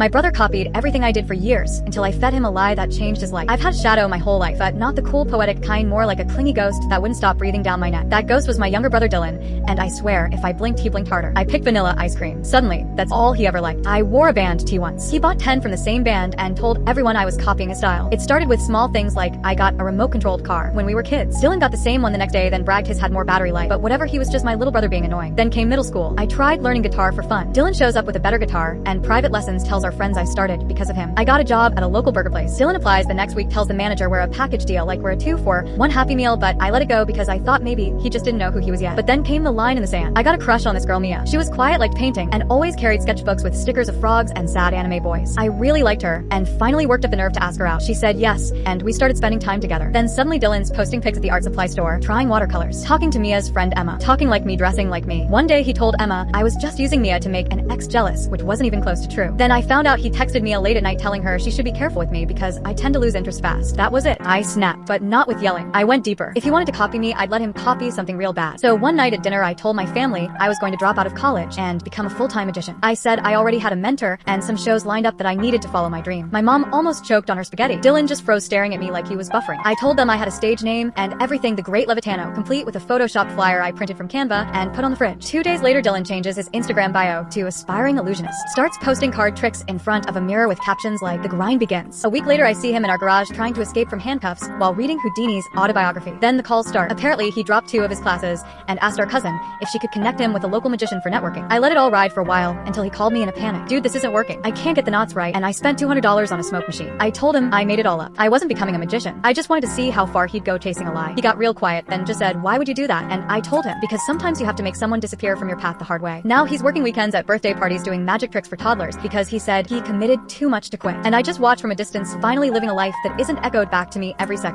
My brother copied everything I did for years until I fed him a lie that changed his life. I've had Shadow my whole life, but not the cool poetic kind, more like a clingy ghost that wouldn't stop breathing down my neck. That ghost was my younger brother Dylan, and I swear if I blinked he blinked harder. I picked vanilla ice cream. Suddenly, that's all he ever liked. I wore a band tee once. He bought 10 from the same band and told everyone I was copying his style. It started with small things like I got a remote-controlled car when we were kids. Dylan got the same one the next day, then bragged his had more battery life, but whatever, he was just my little brother being annoying. Then came middle school. I tried learning guitar for fun. Dylan shows up with a better guitar, and private lessons tells our friends I started because of him. I got a job at a local burger place. Dylan applies the next week, tells the manager we're a package deal, like we're a 2 for 1 Happy Meal, but I let it go because I thought maybe he just didn't know who he was yet. But then came the line in the sand. I got a crush on this girl Mia. She was quiet, liked painting, and always carried sketchbooks with stickers of frogs and sad anime boys. I really liked her, and finally worked up the nerve to ask her out. She said yes, and we started spending time together. Then suddenly Dylan's posting pics at the art supply store, trying watercolors, talking to Mia's friend Emma, talking like me, dressing like me. One day he told Emma I was just using Mia to make an ex jealous, which wasn't even close to true. Then I found out he texted Mia late at night telling her she should be careful with me because I tend to lose interest fast. That was it. I snapped, but not with yelling. I went deeper. If he wanted to copy me, I'd let him copy something real bad. So one night at dinner I told my family I was going to drop out of college and become a full-time magician. I said I already had a mentor and some shows lined up that I needed to follow my dream. My mom almost choked on her spaghetti. Dylan just froze, staring at me like he was buffering. I told them I had a stage name and everything, The Great Levitano, complete with a photoshopped flyer I printed from Canva and put on the fridge. 2 days later, Dylan changes his Instagram bio to aspiring illusionist. Starts posting card tricks in front of a mirror with captions like the grind begins. A week later, I see him in our garage trying to escape from handcuffs while reading Houdini's autobiography. Then the calls start. Apparently, he dropped 2 of his classes and asked our cousin if she could connect him with a local magician for networking. I let it all ride for a while until he called me in a panic. Dude, this isn't working. I can't get the knots right, and I spent $200 on a smoke machine. I told him I made it all up. I wasn't becoming a magician. I just wanted to see how far he'd go chasing a lie. He got real quiet, then just said, "Why would you do that?" And I told him, because sometimes you have to make someone disappear from your path the hard way. Now he's working weekends at birthday parties doing magic tricks for toddlers because he said he committed too much to quit. And I just watch from a distance, finally living a life that isn't echoed back to me every second.